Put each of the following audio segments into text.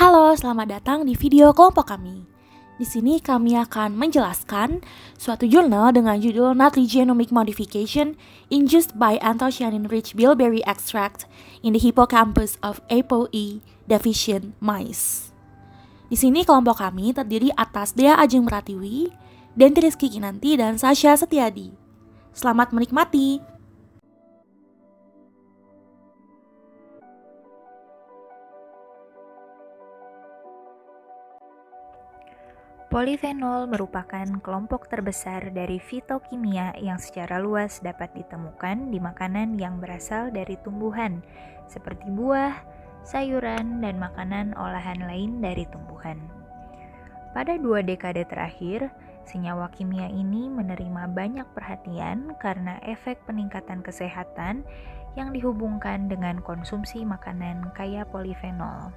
Halo, selamat datang di video kelompok kami. Di sini kami akan menjelaskan suatu jurnal dengan judul Nutty Genomic Modification Induced by Anthocyanin-rich bilberry extract in the hippocampus of ApoE deficient mice. Di sini kelompok kami terdiri atas Dea Ajeng Pratiwi, Denti Rizky Kinanti, dan Sasha Setiadi. Selamat menikmati! Polifenol merupakan kelompok terbesar dari fitokimia yang secara luas dapat ditemukan di makanan yang berasal dari tumbuhan, seperti buah, sayuran, dan makanan olahan lain dari tumbuhan. Pada 2 dekade terakhir, senyawa kimia ini menerima banyak perhatian karena efek peningkatan kesehatan yang dihubungkan dengan konsumsi makanan kaya polifenol.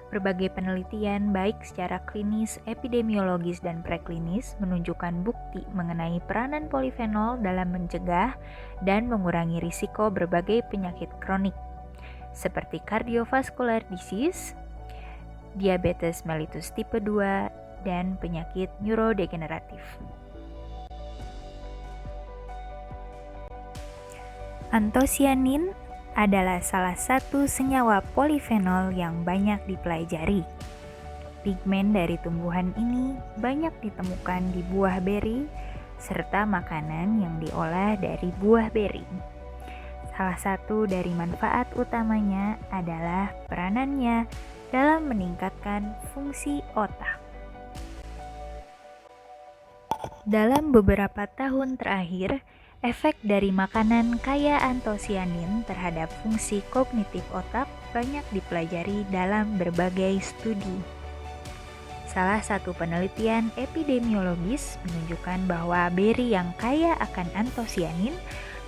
Berbagai penelitian baik secara klinis, epidemiologis, dan preklinis menunjukkan bukti mengenai peranan polifenol dalam mencegah dan mengurangi risiko berbagai penyakit kronik seperti cardiovascular disease, diabetes mellitus tipe 2, dan penyakit neurodegeneratif. Anthocyanin adalah salah satu senyawa polifenol yang banyak dipelajari. Pigmen dari tumbuhan ini banyak ditemukan di buah beri serta makanan yang diolah dari buah beri. Salah satu dari manfaat utamanya adalah peranannya dalam meningkatkan fungsi otak. Dalam beberapa tahun terakhir, efek dari makanan kaya anthocyanin terhadap fungsi kognitif otak banyak dipelajari dalam berbagai studi. Salah satu penelitian epidemiologis menunjukkan bahwa beri yang kaya akan anthocyanin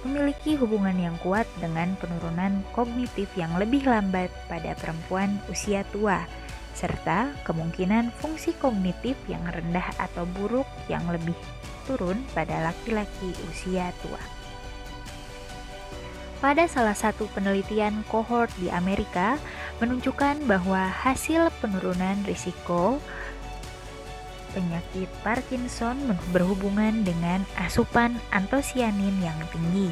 memiliki hubungan yang kuat dengan penurunan kognitif yang lebih lambat pada perempuan usia tua, serta kemungkinan fungsi kognitif yang rendah atau buruk yang lebih turun pada laki-laki usia tua. Pada salah satu penelitian kohort di Amerika menunjukkan bahwa hasil penurunan risiko penyakit Parkinson berhubungan dengan asupan anthocyanin yang tinggi.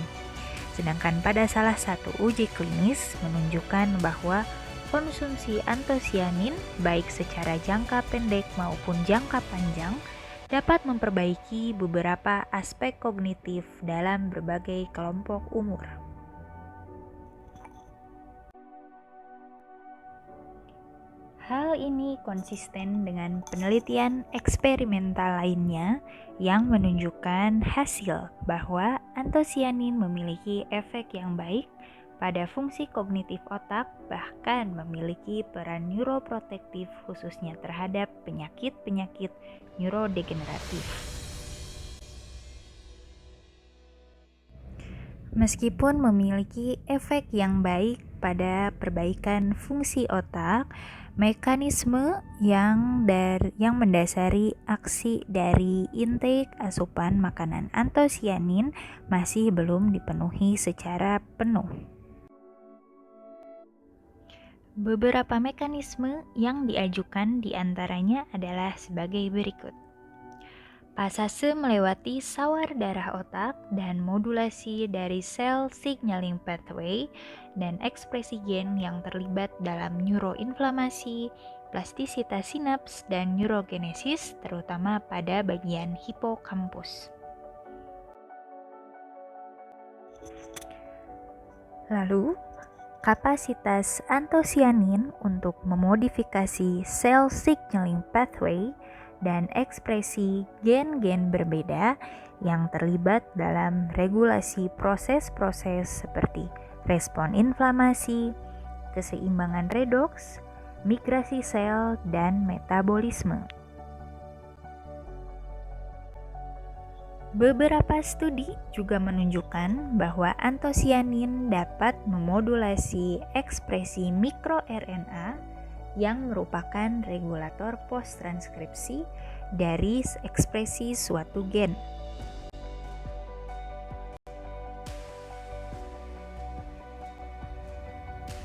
Sedangkan pada salah satu uji klinis menunjukkan bahwa konsumsi anthocyanin baik secara jangka pendek maupun jangka panjang dapat memperbaiki beberapa aspek kognitif dalam berbagai kelompok umur. Hal ini konsisten dengan penelitian eksperimental lainnya yang menunjukkan hasil bahwa anthocyanin memiliki efek yang baik pada fungsi kognitif otak, bahkan memiliki peran neuroprotektif khususnya terhadap penyakit-penyakit neurodegeneratif. Meskipun memiliki efek yang baik pada perbaikan fungsi otak, mekanisme yang mendasari aksi dari intake asupan makanan anthocyanin masih belum dipenuhi secara penuh. Beberapa mekanisme yang diajukan diantaranya adalah sebagai berikut. Pasase melewati sawar darah otak dan modulasi dari sel signaling pathway dan ekspresi gen yang terlibat dalam neuroinflamasi, plastisitas sinaps, dan neurogenesis terutama pada bagian hipokampus. Lalu, kapasitas anthocyanin untuk memodifikasi sel signaling pathway dan ekspresi gen-gen berbeda yang terlibat dalam regulasi proses-proses seperti respon inflamasi, keseimbangan redoks, migrasi sel, dan metabolisme. Beberapa studi juga menunjukkan bahwa anthocyanin dapat memodulasi ekspresi mikroRNA yang merupakan regulator post-transkripsi dari ekspresi suatu gen.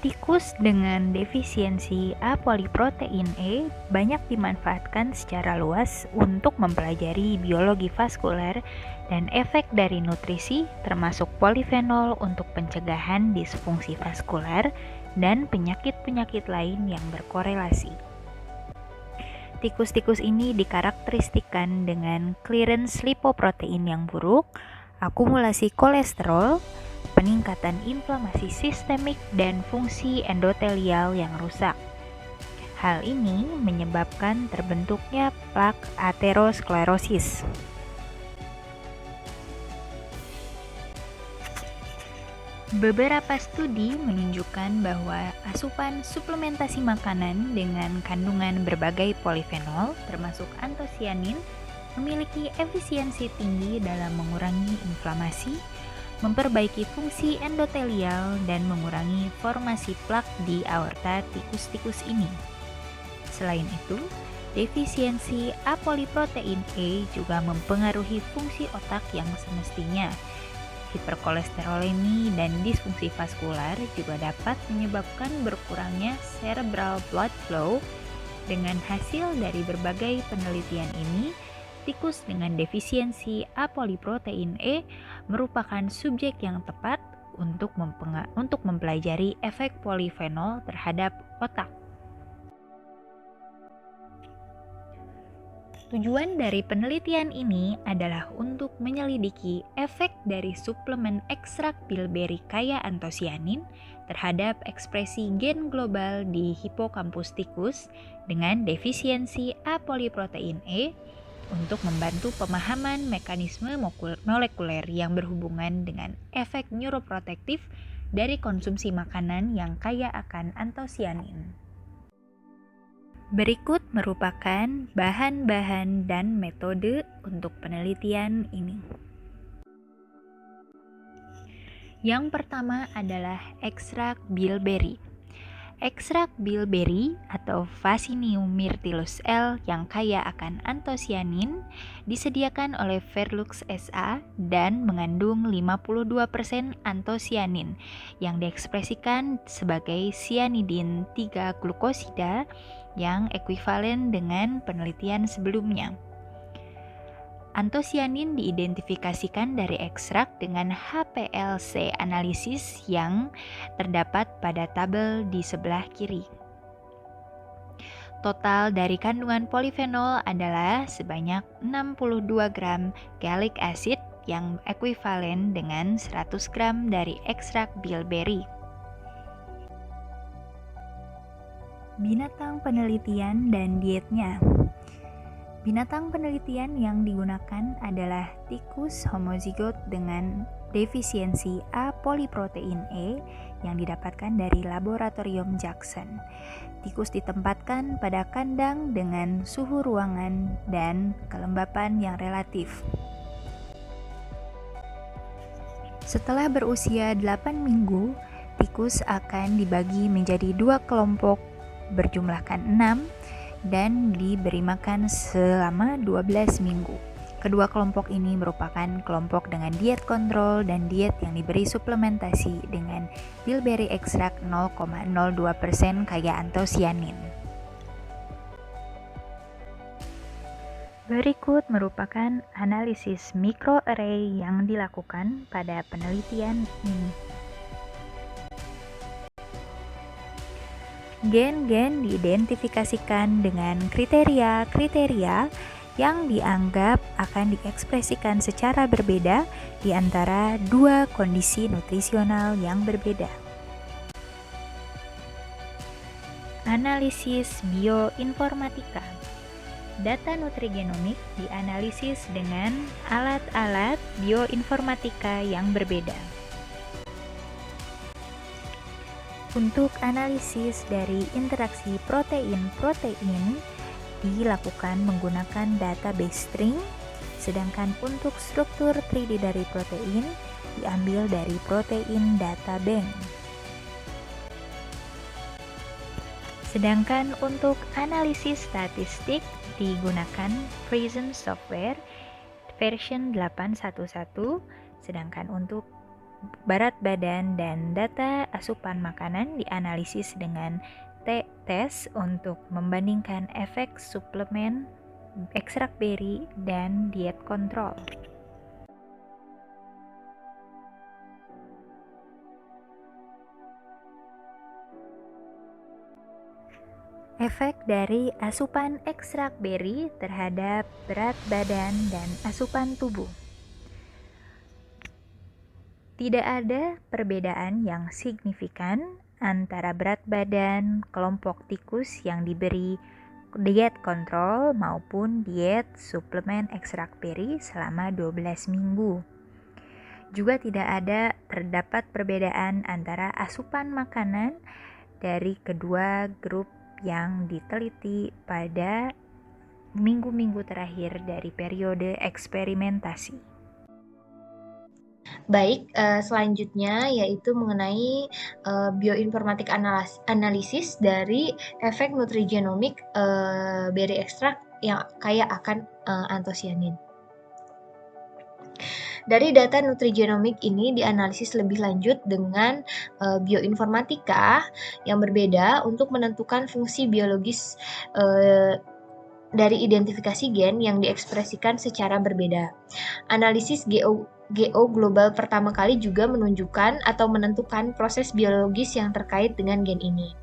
Tikus dengan defisiensi apoliprotein E banyak dimanfaatkan secara luas untuk mempelajari biologi vaskuler dan efek dari nutrisi termasuk polifenol untuk pencegahan disfungsi vaskuler dan penyakit-penyakit lain yang berkorelasi. Tikus-tikus ini dikarakteristikan dengan clearance lipoprotein yang buruk, akumulasi kolesterol, peningkatan inflamasi sistemik dan fungsi endotelial yang rusak. Hal ini menyebabkan terbentuknya plak aterosklerosis. Beberapa studi menunjukkan bahwa asupan suplementasi makanan dengan kandungan berbagai polifenol, termasuk antosianin, memiliki efisiensi tinggi dalam mengurangi inflamasi, memperbaiki fungsi endotelial, dan mengurangi formasi plak di aorta tikus-tikus ini. Selain itu, defisiensi apoliprotein E juga mempengaruhi fungsi otak yang semestinya. Hiperkolesterolemi dan disfungsi vaskular juga dapat menyebabkan berkurangnya cerebral blood flow. Dengan hasil dari berbagai penelitian ini, tikus dengan defisiensi apoliprotein E merupakan subjek yang tepat untuk mempelajari efek polifenol terhadap otak. Tujuan dari penelitian ini adalah untuk menyelidiki efek dari suplemen ekstrak bilberry kaya antosianin terhadap ekspresi gen global di hipokampus tikus dengan defisiensi apoliprotein E untuk membantu pemahaman mekanisme molekuler yang berhubungan dengan efek neuroprotektif dari konsumsi makanan yang kaya akan antosianin. Berikut merupakan bahan-bahan dan metode untuk penelitian ini. Yang pertama adalah ekstrak bilberry. Ekstrak bilberry atau Vaccinium myrtillus L yang kaya akan antosianin disediakan oleh Verlux SA dan mengandung 52% antosianin yang diekspresikan sebagai cyanidin 3 glukosida yang ekuivalen dengan penelitian sebelumnya. Antosianin diidentifikasikan dari ekstrak dengan HPLC analisis yang terdapat pada tabel di sebelah kiri. Total dari kandungan polifenol adalah sebanyak 62 gram gallic acid yang ekuivalen dengan 100 gram dari ekstrak bilberry. Binatang penelitian dan dietnya. Binatang penelitian yang digunakan adalah tikus homozigot dengan defisiensi apoliprotein E yang didapatkan dari laboratorium Jackson. Tikus ditempatkan pada kandang dengan suhu ruangan dan kelembapan yang relatif. Setelah berusia 8 minggu, tikus akan dibagi menjadi 2 kelompok berjumlahkan 6 dan diberi makan selama 12 minggu. Kedua kelompok ini merupakan kelompok dengan diet kontrol dan diet yang diberi suplementasi dengan bilberry ekstrak 0,02% kaya antosianin. Berikut merupakan analisis microarray yang dilakukan pada penelitian ini. Gen-gen diidentifikasikan dengan kriteria-kriteria yang dianggap akan diekspresikan secara berbeda di antara dua kondisi nutrisional yang berbeda. Analisis bioinformatika. Data nutrigenomik dianalisis dengan alat-alat bioinformatika yang berbeda. Untuk analisis dari interaksi protein-protein dilakukan menggunakan database string, sedangkan untuk struktur 3D dari protein diambil dari protein data bank. Sedangkan untuk analisis statistik digunakan Prism Software version 8.1.1, sedangkan untuk berat badan dan data asupan makanan dianalisis dengan tes untuk membandingkan efek suplemen, ekstrak beri, dan diet kontrol. Efek dari asupan ekstrak beri terhadap berat badan dan asupan tubuh. Tidak ada perbedaan yang signifikan antara berat badan kelompok tikus yang diberi diet kontrol maupun diet suplemen ekstrak beri selama 12 minggu. Juga tidak terdapat perbedaan antara asupan makanan dari kedua grup yang diteliti pada minggu-minggu terakhir dari periode eksperimentasi. Baik, selanjutnya yaitu mengenai bioinformatik analisis dari efek nutrigenomik beri ekstrak yang kaya akan antosianin. Dari data nutrigenomik ini dianalisis lebih lanjut dengan bioinformatika yang berbeda untuk menentukan fungsi biologis dari identifikasi gen yang diekspresikan secara berbeda. Analisis GO global pertama kali juga menunjukkan atau menentukan proses biologis yang terkait dengan gen ini.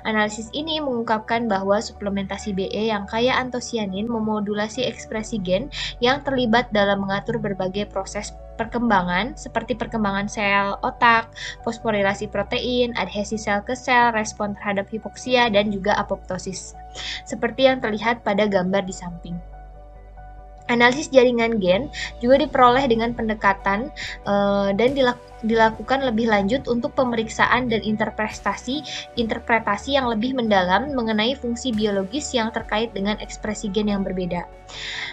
Analisis ini mengungkapkan bahwa suplementasi BE yang kaya antosianin memodulasi ekspresi gen yang terlibat dalam mengatur berbagai proses perkembangan seperti perkembangan sel otak, fosforilasi protein, adhesi sel ke sel, respon terhadap hipoksia, dan juga apoptosis. Seperti yang terlihat pada gambar di samping. Analisis jaringan gen juga diperoleh dengan pendekatan dan dilakukan lebih lanjut untuk pemeriksaan dan interpretasi yang lebih mendalam mengenai fungsi biologis yang terkait dengan ekspresi gen yang berbeda.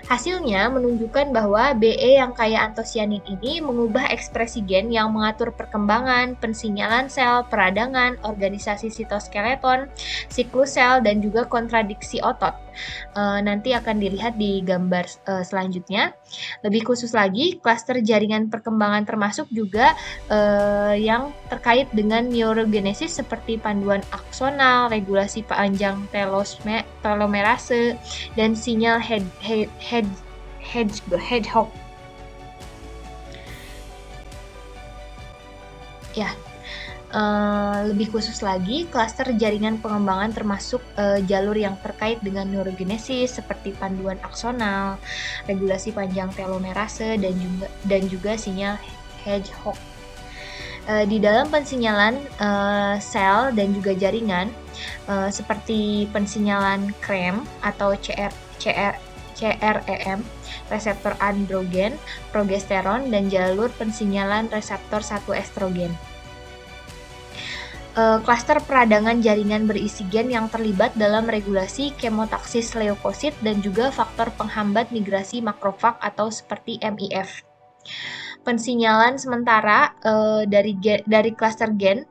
Hasilnya menunjukkan bahwa BE yang kaya antosianin ini mengubah ekspresi gen yang mengatur perkembangan, pensinyalan sel, peradangan, organisasi sitoskeleton, siklus sel, dan juga kontradiksi otot. Nanti akan dilihat di gambar selanjutnya. Lebih khusus lagi, klaster jaringan perkembangan termasuk juga yang terkait dengan neurogenesis seperti panduan aksonal, regulasi panjang telomerase, dan sinyal hedgehog. Lebih khusus lagi, klaster jaringan pengembangan termasuk jalur yang terkait dengan neurogenesis seperti panduan aksonal, regulasi panjang telomerase, dan juga sinyal hedgehog. Di dalam pensinyalan sel dan juga jaringan seperti pensinyalan CREM atau CREM, reseptor androgen, progesteron, dan jalur pensinyalan reseptor 1 estrogen. Klaster peradangan jaringan berisi gen yang terlibat dalam regulasi kemotaksis leukosit dan juga faktor penghambat migrasi makrofag atau seperti MIF. Pensinyalan sementara dari klaster gen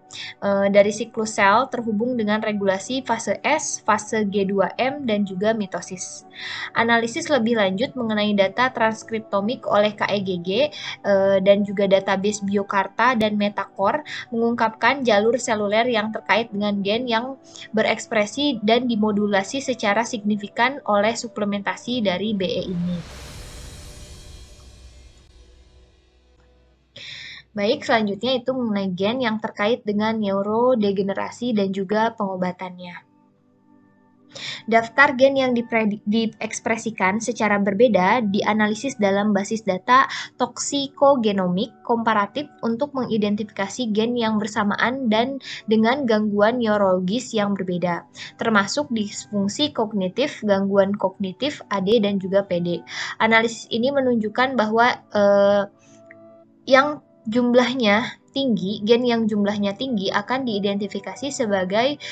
dari siklus sel terhubung dengan regulasi fase S, fase G2M, dan juga mitosis. Analisis lebih lanjut mengenai data transkriptomik oleh KEGG dan juga database Biokarta dan Metacore mengungkapkan jalur seluler yang terkait dengan gen yang berekspresi dan dimodulasi secara signifikan oleh suplementasi dari BE ini. Baik, selanjutnya itu mengenai gen yang terkait dengan neurodegenerasi dan juga pengobatannya. Daftar gen yang diekspresikan secara berbeda dianalisis dalam basis data toksikogenomik komparatif untuk mengidentifikasi gen yang bersamaan dan dengan gangguan neurologis yang berbeda, termasuk disfungsi kognitif, gangguan kognitif, AD, dan juga PD. Analisis ini menunjukkan bahwa gen yang jumlahnya tinggi akan diidentifikasi sebagai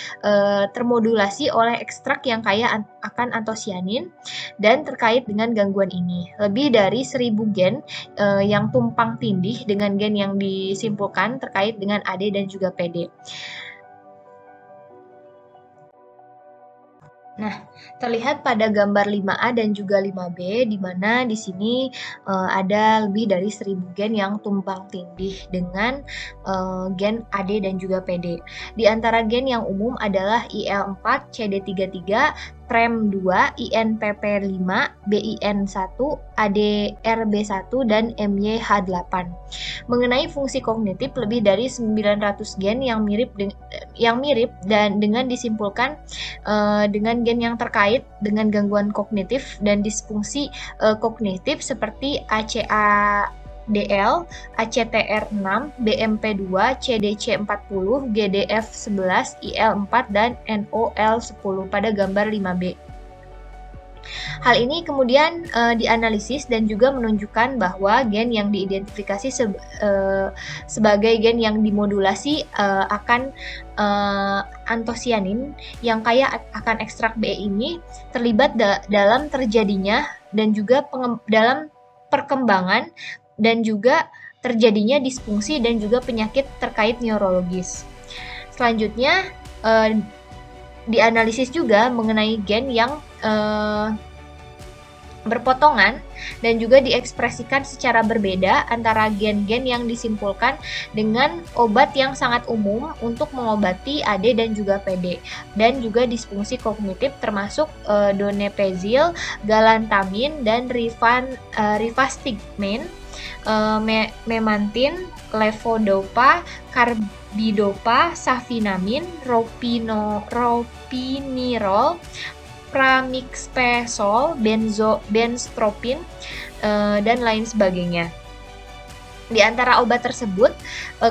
termodulasi oleh ekstrak yang kaya akan antosianin dan terkait dengan gangguan ini. Lebih dari 1000 gen yang tumpang tindih dengan gen yang disimpulkan terkait dengan AD dan juga PD. Nah, terlihat pada gambar 5A dan juga 5B, di mana di sini ada lebih dari 1000 gen yang tumpang tindih dengan gen AD dan juga PD. Di antara gen yang umum adalah IL4, CD33, TREM2, INPP5, BIN1, ADRB1, dan MYH8. Mengenai fungsi kognitif, lebih dari 900 gen yang mirip dan dengan disimpulkan dengan gen yang terkait dengan gangguan kognitif dan disfungsi kognitif seperti ACADL, ACTR6, BMP2, CDC40, GDF11, IL4, dan NOL10 pada gambar 5B. Hal ini kemudian dianalisis dan juga menunjukkan bahwa gen yang diidentifikasi sebagai gen yang dimodulasi akan antosianin yang kaya akan ekstrak BE ini terlibat dalam terjadinya dan juga dalam perkembangan dan juga terjadinya disfungsi dan juga penyakit terkait neurologis. Selanjutnya dianalisis juga mengenai gen yang berpotongan dan juga diekspresikan secara berbeda antara gen-gen yang disimpulkan dengan obat yang sangat umum untuk mengobati AD dan juga PD dan juga disfungsi kognitif termasuk donepezil, galantamin, dan rivastigmine, memantin, levodopa, carbidopa, safinamin, ropinirol, pramixpesol, benztropin, dan lain sebagainya. Di antara obat tersebut,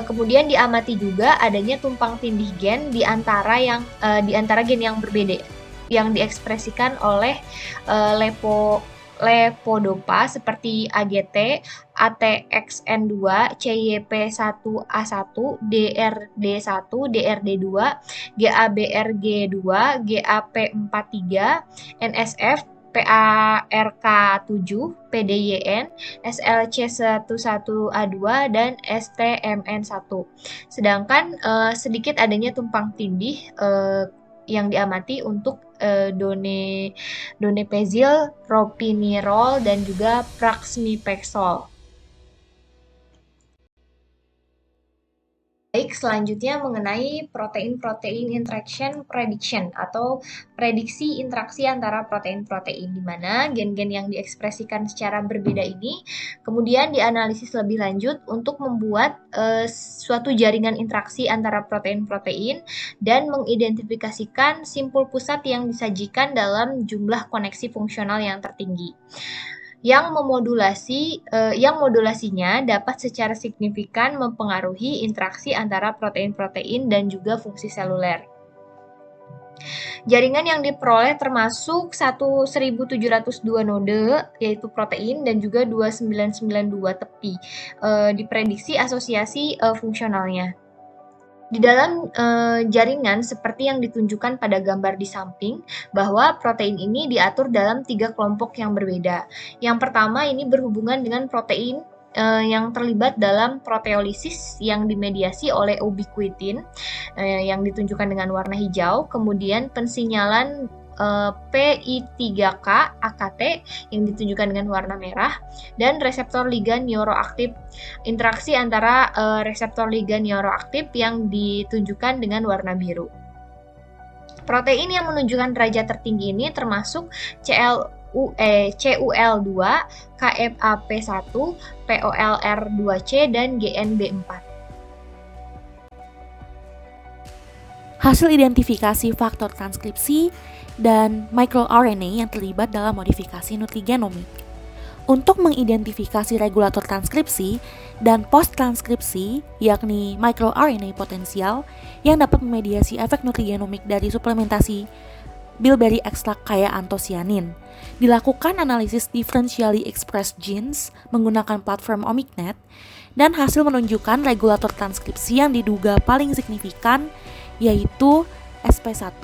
kemudian diamati juga adanya tumpang tindih gen di antara gen yang berbeda yang diekspresikan oleh levodopa seperti AGT, ATXN2, CYP1A1, DRD1, DRD2, GABRG2, GAP43, NSF, PARK7, PDYN, SLC11A2, dan STMN1. Sedangkan sedikit adanya tumpang tindih yang diamati untuk donepezil, ropinirol, dan juga pramixpesol. Baik, selanjutnya mengenai protein-protein interaction prediction atau prediksi interaksi antara protein-protein, di mana gen-gen yang diekspresikan secara berbeda ini kemudian dianalisis lebih lanjut untuk membuat suatu jaringan interaksi antara protein-protein dan mengidentifikasikan simpul pusat yang disajikan dalam jumlah koneksi fungsional yang tertinggi. Yang modulasinya dapat secara signifikan mempengaruhi interaksi antara protein-protein dan juga fungsi seluler. Jaringan yang diperoleh termasuk 1702 node yaitu protein dan juga 2992 tepi. Diprediksi asosiasi fungsionalnya. Di dalam jaringan seperti yang ditunjukkan pada gambar di samping, bahwa protein ini diatur dalam 3 kelompok yang berbeda. Yang pertama ini berhubungan dengan protein yang terlibat dalam proteolisis yang dimediasi oleh ubiquitin yang ditunjukkan dengan warna hijau, kemudian pensinyalan PI3K AKT yang ditunjukkan dengan warna merah, dan reseptor ligan neuroaktif. Interaksi antara reseptor ligan neuroaktif yang ditunjukkan dengan warna biru. Protein yang menunjukkan derajat tertinggi ini termasuk CUL2, KFAP1, POLR2C, dan GNB4. Hasil identifikasi faktor transkripsi dan microRNA yang terlibat dalam modifikasi nutrigenomik. Untuk mengidentifikasi regulator transkripsi dan post-transkripsi, yakni microRNA potensial yang dapat memediasi efek nutrigenomik dari suplementasi bilberry ekstrak kaya antosianin. Dilakukan analisis differentially expressed genes menggunakan platform OmicNet, dan hasil menunjukkan regulator transkripsi yang diduga paling signifikan yaitu SP1,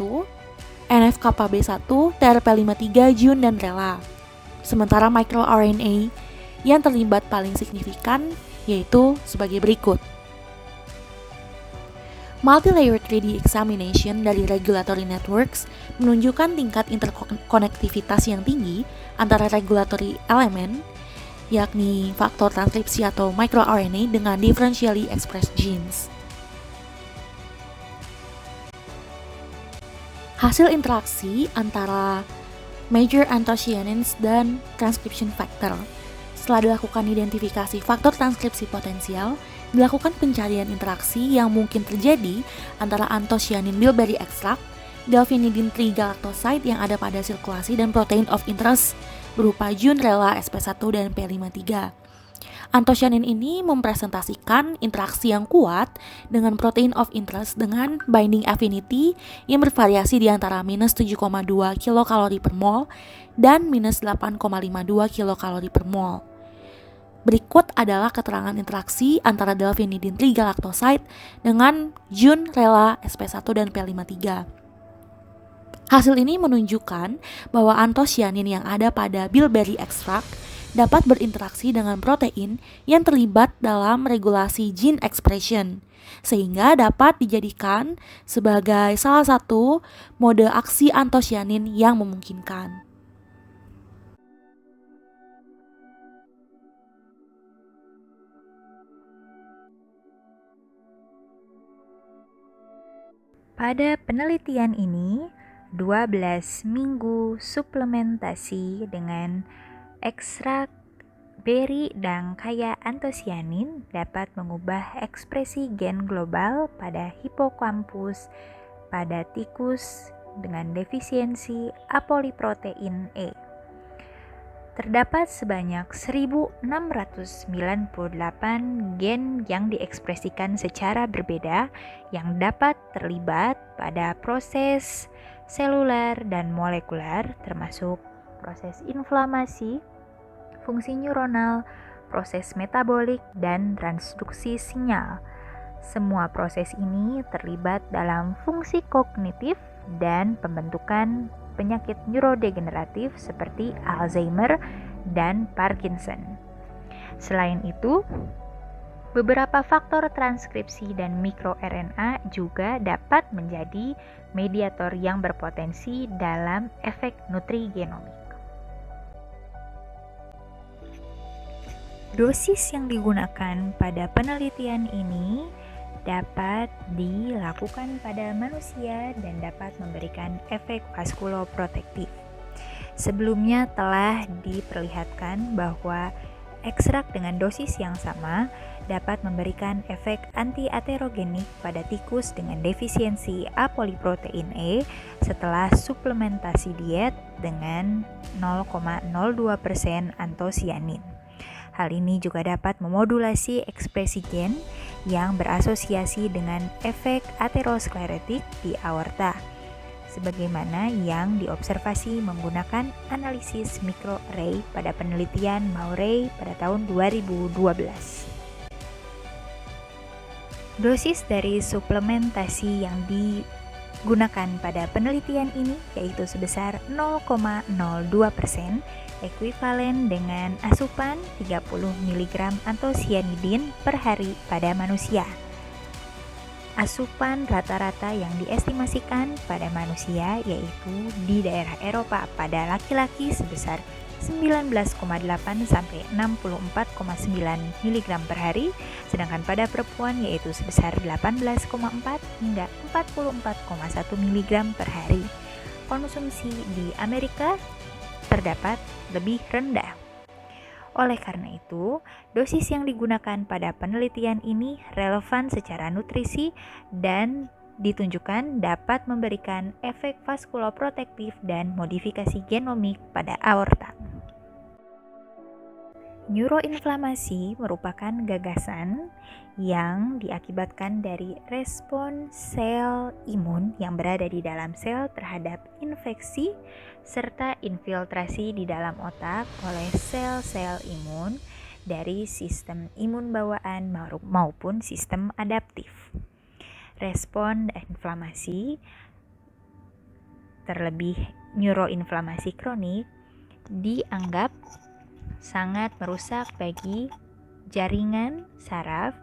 NF-κB1, TRP53, JUN, dan RELA. Sementara microRNA yang terlibat paling signifikan yaitu sebagai berikut. Multi-layer 3D examination dari regulatory networks menunjukkan tingkat interkonektivitas yang tinggi antara regulatory element, yakni faktor transkripsi atau microRNA dengan differentially expressed genes. Hasil interaksi antara major anthocyanins dan transcription factor. Setelah dilakukan identifikasi faktor transkripsi potensial, dilakukan pencarian interaksi yang mungkin terjadi antara anthocyanin bilberry extract, delphinidin trigalactoside yang ada pada sirkulasi dan protein of interest berupa Junrela sp1 dan P53. Anthocyanin ini mempresentasikan interaksi yang kuat dengan protein of interest dengan binding affinity yang bervariasi di antara minus 7,2 kilokalori per mol dan minus 8,52 kilokalori per mol. Berikut adalah keterangan interaksi antara delphinidin trigalactoside dengan Junrela sp1 dan P53. Hasil ini menunjukkan bahwa anthocyanin yang ada pada bilberry extract dapat berinteraksi dengan protein yang terlibat dalam regulasi gene expression, sehingga dapat dijadikan sebagai salah satu mode aksi anthocyanin yang memungkinkan. Pada penelitian ini, 12 minggu suplementasi dengan ekstrak beri dan kaya anthocyanin dapat mengubah ekspresi gen global pada hipokampus pada tikus dengan defisiensi apoliprotein E. Terdapat sebanyak 1698 gen yang diekspresikan secara berbeda yang dapat terlibat pada proses seluler dan molekuler, termasuk proses inflamasi, fungsi neuronal, proses metabolik, dan transduksi sinyal. Semua proses ini terlibat dalam fungsi kognitif dan pembentukan penyakit neurodegeneratif seperti Alzheimer dan Parkinson. Selain itu, beberapa faktor transkripsi dan mikroRNA juga dapat menjadi mediator yang berpotensi dalam efek nutrigenomik. Dosis yang digunakan pada penelitian ini dapat dilakukan pada manusia dan dapat memberikan efek vaskuloprotektif. Sebelumnya telah diperlihatkan bahwa ekstrak dengan dosis yang sama dapat memberikan efek anti-aterogenik pada tikus dengan defisiensi apoliprotein E setelah suplementasi diet dengan 0,02% anthocyanin. Hal ini juga dapat memodulasi ekspresi gen yang berasosiasi dengan efek aterosklerotik di aorta, sebagaimana yang diobservasi menggunakan analisis microarray pada penelitian Maury pada tahun 2012. Dosis dari suplementasi yang digunakan pada penelitian ini yaitu sebesar 0,02%, ekuivalen dengan asupan 30 mg anthocyanidin per hari pada manusia. Asupan rata-rata yang diestimasikan pada manusia yaitu di daerah Eropa pada laki-laki sebesar 19,8 sampai 64,9 mg per hari, sedangkan pada perempuan yaitu sebesar 18,4 hingga 44,1 mg per hari. Konsumsi di Amerika terdapat lebih rendah. Oleh karena itu, dosis yang digunakan pada penelitian ini relevan secara nutrisi dan ditunjukkan dapat memberikan efek vaskuloprotektif dan modifikasi genomik pada aorta. Neuroinflamasi merupakan gagasan yang diakibatkan dari respon sel imun yang berada di dalam sel terhadap infeksi serta infiltrasi di dalam otak oleh sel-sel imun dari sistem imun bawaan maupun sistem adaptif. Respon inflamasi, terlebih neuroinflamasi kronik, dianggap sangat merusak bagi jaringan saraf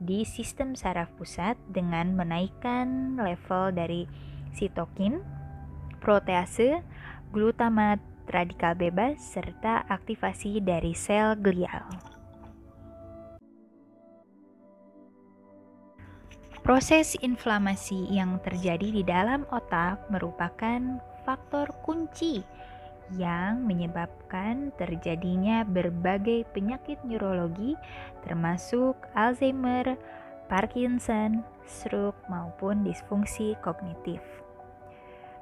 di sistem saraf pusat dengan menaikkan level dari sitokin, protease, glutamat, radikal bebas, serta aktivasi dari sel glial. Proses inflamasi yang terjadi di dalam otak merupakan faktor kunci yang menyebabkan terjadinya berbagai penyakit neurologi termasuk Alzheimer, Parkinson, stroke maupun disfungsi kognitif.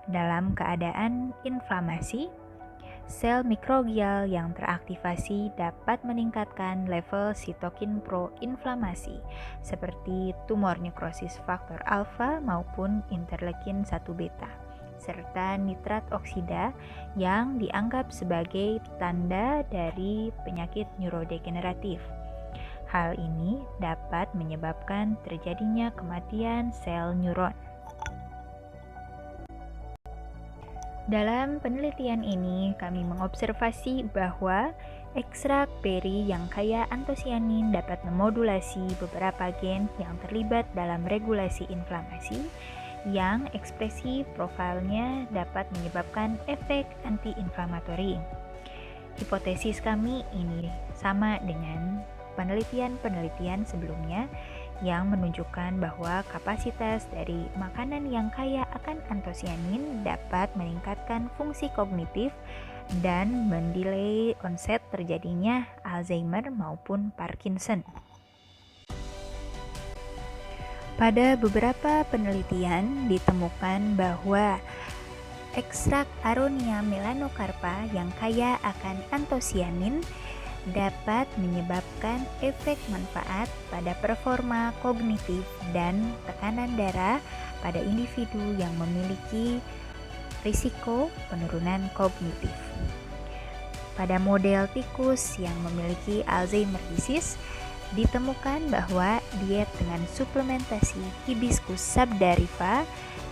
Dalam keadaan inflamasi, sel mikroglial yang teraktivasi dapat meningkatkan level sitokin pro-inflamasi seperti tumor nekrosis faktor alfa maupun interleukin 1 beta serta nitrat oksida yang dianggap sebagai tanda dari penyakit neurodegeneratif. Hal ini dapat menyebabkan terjadinya kematian sel neuron. Dalam penelitian ini, kami mengobservasi bahwa ekstrak beri yang kaya antosianin dapat memodulasi beberapa gen yang terlibat dalam regulasi inflamasi yang ekspresi profilnya dapat menyebabkan efek anti-inflamatori. Hipotesis kami ini sama dengan penelitian-penelitian sebelumnya yang menunjukkan bahwa kapasitas dari makanan yang kaya akan antosianin dapat meningkatkan fungsi kognitif dan mendelay onset terjadinya Alzheimer maupun Parkinson. Pada beberapa penelitian ditemukan bahwa ekstrak Aronia melanocarpa yang kaya akan antosianin dapat menyebabkan efek manfaat pada performa kognitif dan tekanan darah pada individu yang memiliki risiko penurunan kognitif. Pada model tikus yang memiliki Alzheimer disease, ditemukan bahwa diet dengan suplementasi hibiscus sabdarifa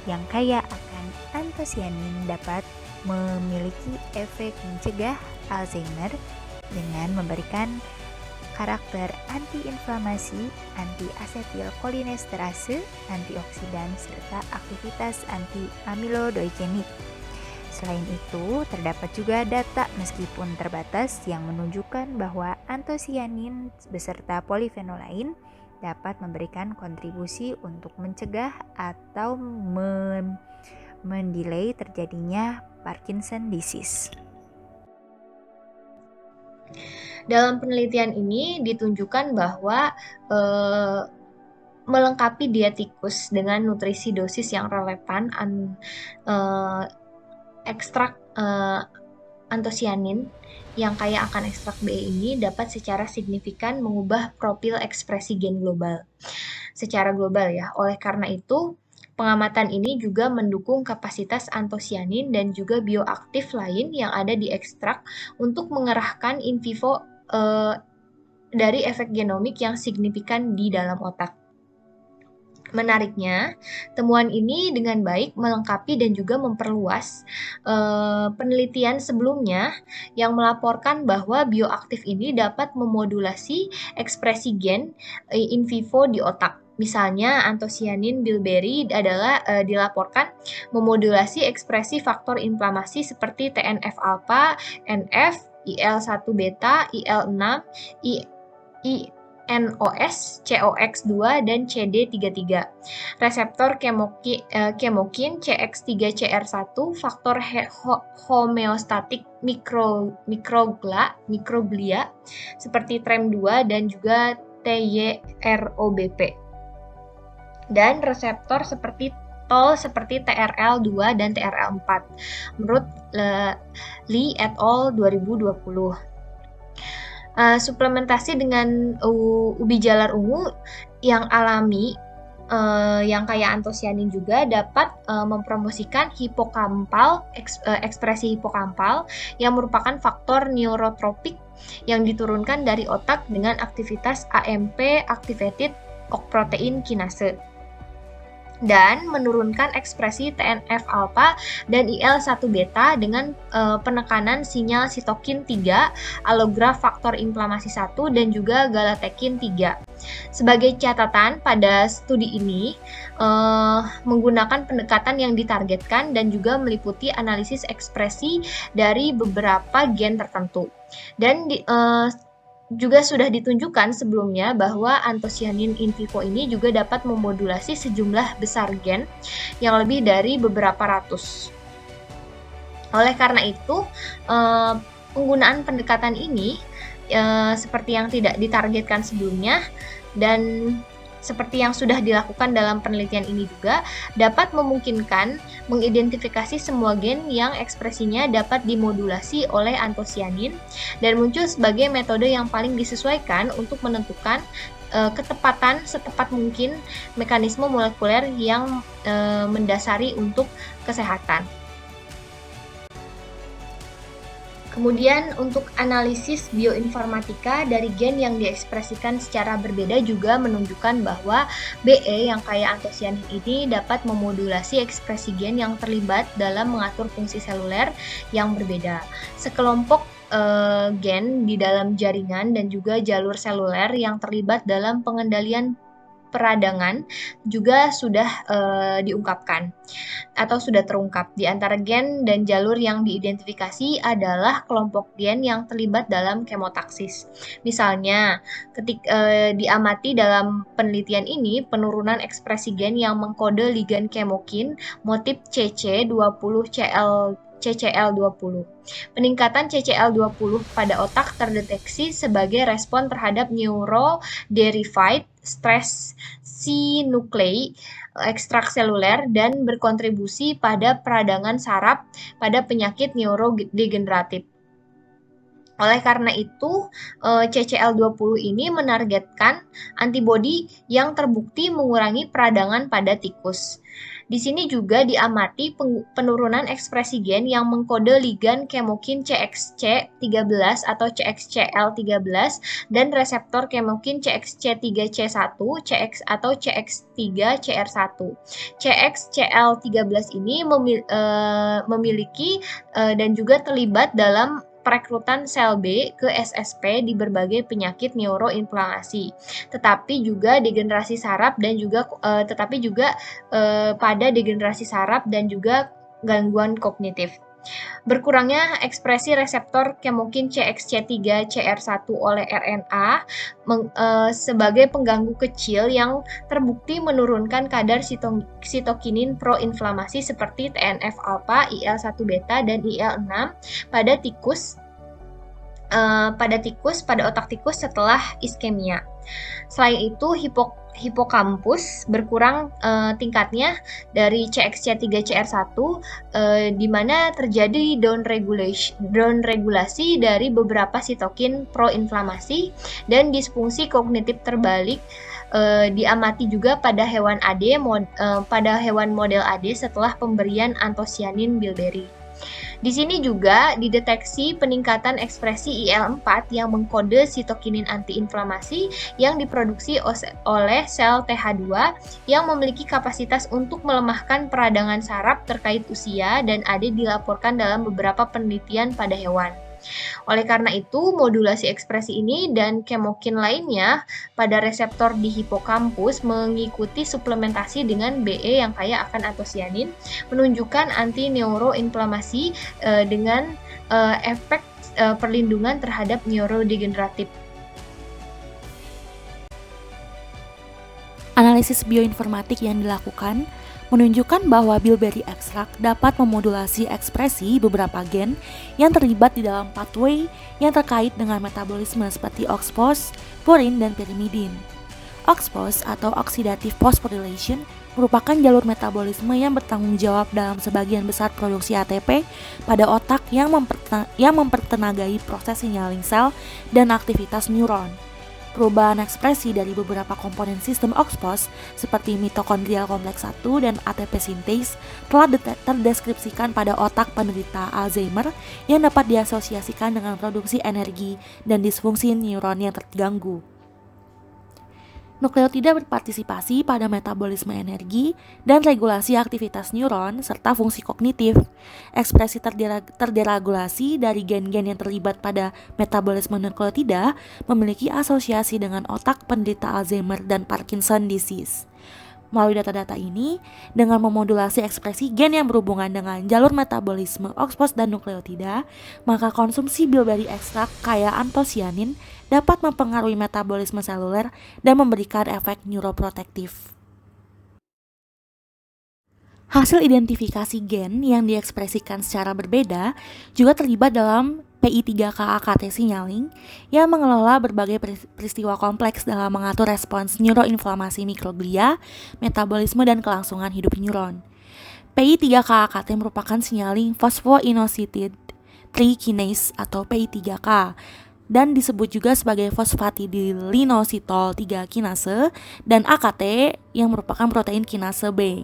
yang kaya akan antosianin dapat memiliki efek mencegah Alzheimer dengan memberikan karakter anti-inflamasi, anti-asetilkolinesterase, antioksidan, serta aktivitas anti-amiloidogenik. Selain itu, terdapat juga data meskipun terbatas yang menunjukkan bahwa antosianin beserta polifenol lain dapat memberikan kontribusi untuk mencegah atau mendelay terjadinya Parkinson disease. Dalam penelitian ini ditunjukkan bahwa melengkapi diet tikus dengan nutrisi dosis yang relevan ekstrak antosianin yang kaya akan ekstrak BE ini dapat secara signifikan mengubah profil ekspresi gen global secara global ya. Oleh karena itu, pengamatan ini juga mendukung kapasitas antosianin dan juga bioaktif lain yang ada di ekstrak untuk mengerahkan in vivo dari efek genomik yang signifikan di dalam otak. Menariknya, temuan ini dengan baik melengkapi dan juga memperluas penelitian sebelumnya yang melaporkan bahwa bioaktif ini dapat memodulasi ekspresi gen in vivo di otak. Misalnya, antosianin bilberry adalah dilaporkan memodulasi ekspresi faktor inflamasi seperti TNF-alpha, NF, IL-1 beta, IL-6, NOS, COX2, dan CD33. Reseptor kemokin, CX3CR1, faktor homeostatik mikroglia seperti TREM2 dan juga TYROBP. Dan reseptor seperti TOL seperti TRL2 dan TRL4 menurut Lee et al. 2020. Suplementasi dengan ubi jalar ungu yang alami yang kaya antosianin juga dapat mempromosikan hipokampal, ekspresi hipokampal yang merupakan faktor neurotropik yang diturunkan dari otak dengan aktivitas AMP activated protein kinase dan menurunkan ekspresi TNF-alpha dan IL-1 beta dengan penekanan sinyal sitokin 3, allograf faktor inflamasi 1, dan juga galatekin 3. Sebagai catatan, pada studi ini menggunakan pendekatan yang ditargetkan dan juga meliputi analisis ekspresi dari beberapa gen tertentu. Dan juga sudah ditunjukkan sebelumnya bahwa antosianin in vivo ini juga dapat memodulasi sejumlah besar gen yang lebih dari beberapa ratus. Oleh karena itu, penggunaan pendekatan ini seperti yang tidak ditargetkan sebelumnya dan seperti yang sudah dilakukan dalam penelitian ini juga dapat memungkinkan mengidentifikasi semua gen yang ekspresinya dapat dimodulasi oleh antosianin dan muncul sebagai metode yang paling disesuaikan untuk menentukan ketepatan setepat mungkin mekanisme molekuler yang mendasari untuk kesehatan. Kemudian untuk analisis bioinformatika dari gen yang diekspresikan secara berbeda juga menunjukkan bahwa BE yang kaya antosianin ini dapat memodulasi ekspresi gen yang terlibat dalam mengatur fungsi seluler yang berbeda. Sekelompok gen di dalam jaringan dan juga jalur seluler yang terlibat dalam pengendalian peradangan juga sudah diungkapkan atau sudah terungkap. Di antara gen dan jalur yang diidentifikasi adalah kelompok gen yang terlibat dalam kemotaksis. Misalnya, diamati dalam penelitian ini penurunan ekspresi gen yang mengkode ligan kemokin motif CCL20. Peningkatan CCL20 pada otak terdeteksi sebagai respon terhadap neuro-derived stress sinuklei ekstraseluler dan berkontribusi pada peradangan saraf pada penyakit neurodegeneratif. Oleh karena itu, CCL20 ini menargetkan antibodi yang terbukti mengurangi peradangan pada tikus. Di sini juga diamati penurunan ekspresi gen yang mengkode ligan kemokin CXC13 atau CXCL13 dan reseptor kemokin CXC3C1 atau CX3CR1. CXCL13 ini memiliki dan juga terlibat dalam perekrutan sel B ke SSP di berbagai penyakit neuroinflamasi, tetapi juga degenerasi saraf dan juga pada degenerasi saraf dan juga gangguan kognitif. Berkurangnya ekspresi reseptor kemokin CXC3CR1 oleh RNA sebagai pengganggu kecil yang terbukti menurunkan kadar sitokinin proinflamasi seperti TNF-alpha, IL-1 beta, dan IL-6 pada otak tikus setelah iskemia. Selain itu, hipokampus berkurang tingkatnya dari CXC3CR1 di mana terjadi downregulasi dari beberapa sitokin proinflamasi dan disfungsi kognitif terbalik diamati juga pada hewan model AD setelah pemberian antosianin bilberry. Di sini juga dideteksi peningkatan ekspresi IL-4 yang mengkode sitokinin antiinflamasi yang diproduksi oleh sel TH2 yang memiliki kapasitas untuk melemahkan peradangan saraf terkait usia dan AD dilaporkan dalam beberapa penelitian pada hewan. Oleh karena itu, modulasi ekspresi ini dan kemokin lainnya pada reseptor di hipokampus mengikuti suplementasi dengan BE yang kaya akan antosianin menunjukkan anti-neuroinflamasi dengan efek perlindungan terhadap neurodegeneratif. Analisis bioinformatik yang dilakukan menunjukkan bahwa bilberry extract dapat memodulasi ekspresi beberapa gen yang terlibat di dalam pathway yang terkait dengan metabolisme seperti OXPHOS, purin, dan pyrimidin. OXPHOS atau oxidative phosphorylation merupakan jalur metabolisme yang bertanggung jawab dalam sebagian besar produksi ATP pada otak yang mempertenagai proses signaling sel dan aktivitas neuron. Perubahan ekspresi dari beberapa komponen sistem OXPHOS seperti mitokondrial kompleks 1 dan ATP sintase telah terdeskripsikan pada otak penderita Alzheimer yang dapat diasosiasikan dengan produksi energi dan disfungsi neuron yang terganggu. Nukleotida berpartisipasi pada metabolisme energi dan regulasi aktivitas neuron serta fungsi kognitif. Ekspresi terderegulasi dari gen-gen yang terlibat pada metabolisme nukleotida memiliki asosiasi dengan otak penderita Alzheimer dan Parkinson disease. Melalui data-data ini, dengan memodulasi ekspresi gen yang berhubungan dengan jalur metabolisme oxpos dan nukleotida, maka konsumsi bilberry ekstrak kaya antosianin dapat mempengaruhi metabolisme seluler dan memberikan efek neuroprotektif. Hasil identifikasi gen yang diekspresikan secara berbeda juga terlibat dalam PI3K-AKT signaling yang mengelola berbagai peristiwa kompleks dalam mengatur respons neuroinflamasi mikroglia, metabolisme, dan kelangsungan hidup neuron. PI3K-AKT merupakan signaling phosphoinositide 3 kinase atau PI3K dan disebut juga sebagai fosfatidilinositol 3 kinase dan AKT yang merupakan protein kinase B.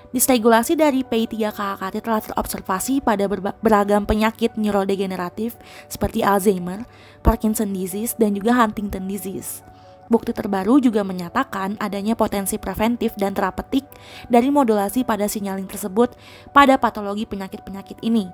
Dysregulasi dari PI3K-AKT telah terobservasi pada beragam penyakit neurodegeneratif seperti Alzheimer, Parkinson disease, dan juga Huntington disease. Bukti terbaru juga menyatakan adanya potensi preventif dan terapeutik dari modulasi pada signaling tersebut pada patologi penyakit-penyakit ini.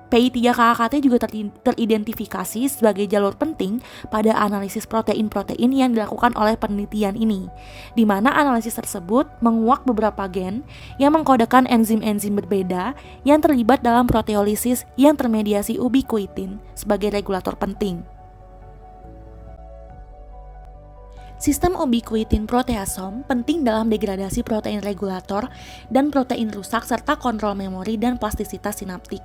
PI3K-AKT juga teridentifikasi sebagai jalur penting pada analisis protein-protein yang dilakukan oleh penelitian ini, di mana analisis tersebut menguak beberapa gen yang mengkodekan enzim-enzim berbeda yang terlibat dalam proteolisis yang termediasi ubiquitin sebagai regulator penting. Sistem ubiquitin proteasom penting dalam degradasi protein regulator dan protein rusak serta kontrol memori dan plastisitas sinaptik,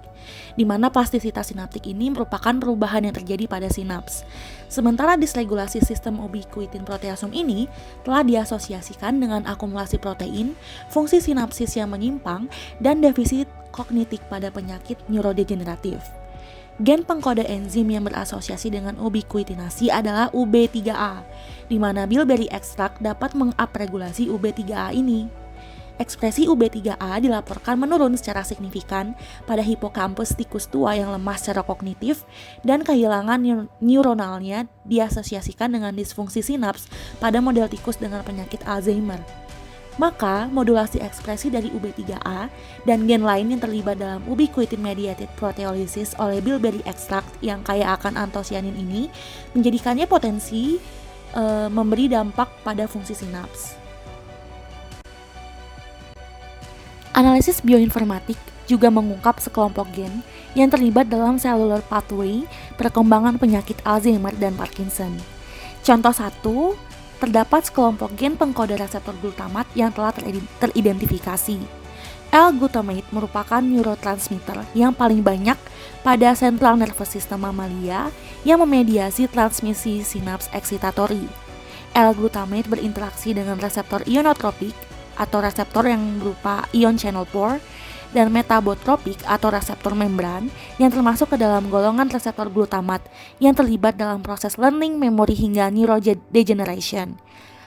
di mana plastisitas sinaptik ini merupakan perubahan yang terjadi pada sinaps. Sementara dysregulasi sistem ubiquitin proteasom ini telah diasosiasikan dengan akumulasi protein, fungsi sinapsis yang menyimpang, dan defisit kognitif pada penyakit neurodegeneratif. Gen pengkode enzim yang berasosiasi dengan ubiquitinasi adalah UB3A, di mana bilberry ekstrak dapat mengupregulasi UB3A ini. Ekspresi UB3A dilaporkan menurun secara signifikan pada hipokampus tikus tua yang lemah secara kognitif dan kehilangan neuronalnya diasosiasikan dengan disfungsi sinaps pada model tikus dengan penyakit Alzheimer. Maka, modulasi ekspresi dari UB3A dan gen lain yang terlibat dalam ubiquitin mediated proteolysis oleh bilberry extract yang kaya akan antosianin ini menjadikannya potensi memberi dampak pada fungsi sinaps. Analisis bioinformatik juga mengungkap sekelompok gen yang terlibat dalam cellular pathway perkembangan penyakit Alzheimer dan Parkinson. Contoh 1, terdapat sekelompok gen pengkode reseptor glutamat yang telah teridentifikasi. L-glutamate merupakan neurotransmitter yang paling banyak pada central nervous system mamalia yang memediasi transmisi sinaps excitatory. L-glutamate berinteraksi dengan reseptor ionotropik atau reseptor yang berupa ion channel 4 dan metabotropik atau reseptor membran yang termasuk ke dalam golongan reseptor glutamat yang terlibat dalam proses learning, memory, hingga neurodegeneration.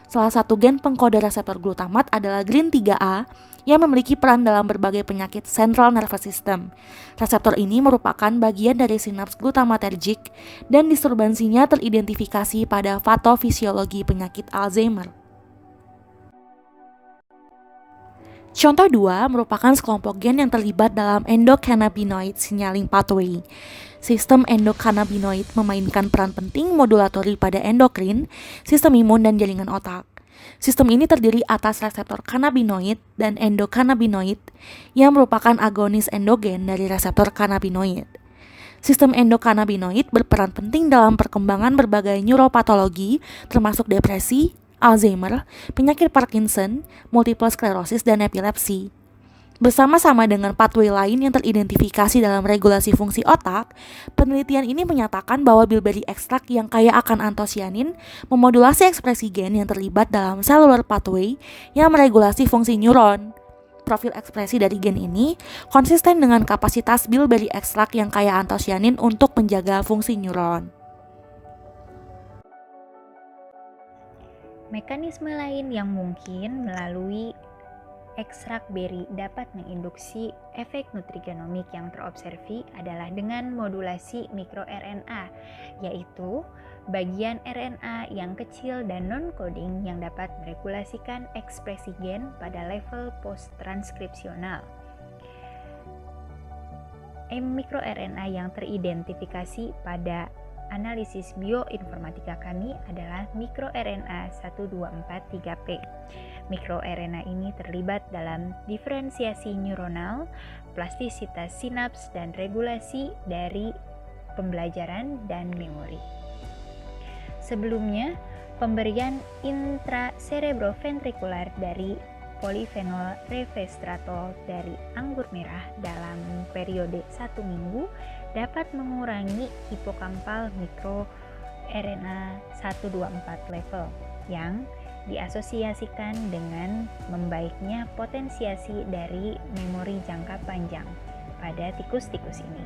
Salah satu gen pengkode reseptor glutamat adalah GRIN3A yang memiliki peran dalam berbagai penyakit central nervous system. Reseptor ini merupakan bagian dari sinaps glutamatergic dan disturbansinya teridentifikasi pada patofisiologi penyakit Alzheimer. Contoh 2 merupakan sekelompok gen yang terlibat dalam endocannabinoid signaling pathway. Sistem endocannabinoid memainkan peran penting modulatori pada endokrin, sistem imun, dan jaringan otak. Sistem ini terdiri atas reseptor cannabinoid dan endocannabinoid yang merupakan agonis endogen dari reseptor cannabinoid. Sistem endocannabinoid berperan penting dalam perkembangan berbagai neuropatologi termasuk depresi, Alzheimer, penyakit Parkinson, multiple sclerosis, dan epilepsi. Bersama-sama dengan pathway lain yang teridentifikasi dalam regulasi fungsi otak, penelitian ini menyatakan bahwa bilberry ekstrak yang kaya akan antosianin memodulasi ekspresi gen yang terlibat dalam cellular pathway yang meregulasi fungsi neuron. Profil ekspresi dari gen ini konsisten dengan kapasitas bilberry ekstrak yang kaya antosianin untuk menjaga fungsi neuron. Mekanisme lain yang mungkin melalui ekstrak beri dapat menginduksi efek nutrigenomik yang terobservi adalah dengan modulasi mikroRNA, yaitu bagian RNA yang kecil dan non-coding yang dapat meregulasikan ekspresi gen pada level post-transkripsional. MikroRNA yang teridentifikasi pada analisis bioinformatika kami adalah mikroRNA 1243P. MikroRNA ini terlibat dalam diferensiasi neuronal, plastisitas sinaps, dan regulasi dari pembelajaran dan memori. Sebelumnya, pemberian intracerebroventrikular dari polifenol resveratrol dari anggur merah dalam periode 1 minggu dapat mengurangi hipokampal mikroRNA 124 level yang diasosiasikan dengan membaiknya potensiasi dari memori jangka panjang pada tikus-tikus ini.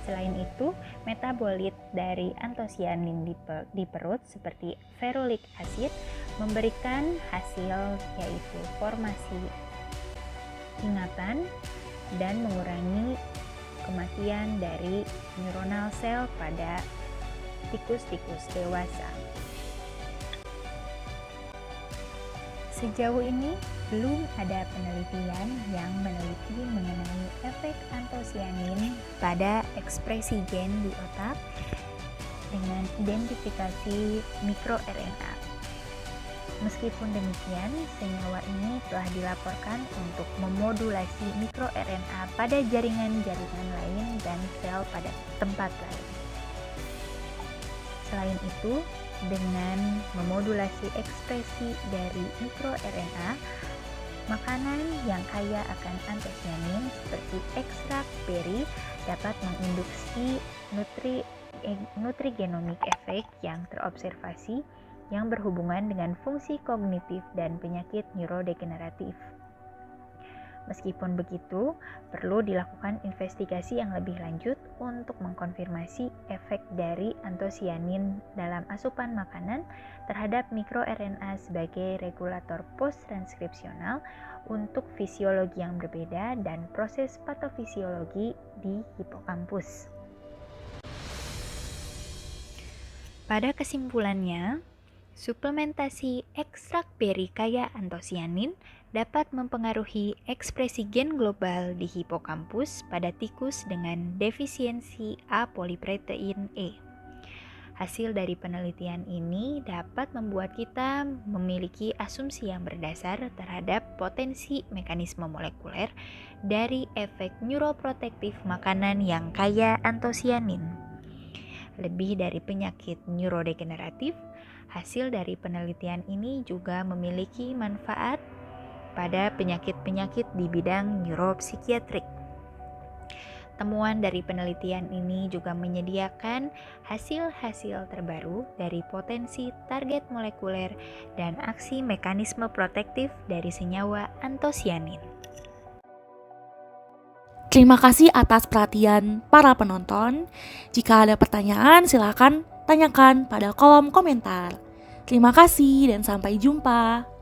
Selain itu, metabolit dari antosianin di perut seperti ferulic acid memberikan hasil yaitu formasi ingatan dan mengurangi kematian dari neuronal sel pada tikus-tikus dewasa. Sejauh ini, belum ada penelitian yang meneliti mengenai efek antosianin pada ekspresi gen di otak dengan identifikasi mikroRNA. Meskipun demikian, senyawa ini telah dilaporkan untuk memodulasi mikroRNA pada jaringan-jaringan lain dan sel pada tempat lain. Selain itu, dengan memodulasi ekspresi dari mikroRNA, makanan yang kaya akan antosianin seperti ekstrak beri dapat menginduksi nutrigenomic effect yang terobservasi yang berhubungan dengan fungsi kognitif dan penyakit neurodegeneratif. Meskipun begitu, perlu dilakukan investigasi yang lebih lanjut untuk mengkonfirmasi efek dari antosianin dalam asupan makanan terhadap mikroRNA sebagai regulator post-transkripsional untuk fisiologi yang berbeda dan proses patofisiologi di hipokampus. Pada kesimpulannya, suplementasi ekstrak beri kaya antosianin dapat mempengaruhi ekspresi gen global di hipokampus pada tikus dengan defisiensi apoliprotein E. Hasil dari penelitian ini dapat membuat kita memiliki asumsi yang berdasar terhadap potensi mekanisme molekuler dari efek neuroprotektif makanan yang kaya antosianin. Lebih dari penyakit neurodegeneratif, hasil dari penelitian ini juga memiliki manfaat pada penyakit-penyakit di bidang neuropsikiatrik. Temuan dari penelitian ini juga menyediakan hasil-hasil terbaru dari potensi target molekuler dan aksi mekanisme protektif dari senyawa antosianin. Terima kasih atas perhatian para penonton. Jika ada pertanyaan, silakan tanyakan pada kolom komentar. Terima kasih dan sampai jumpa.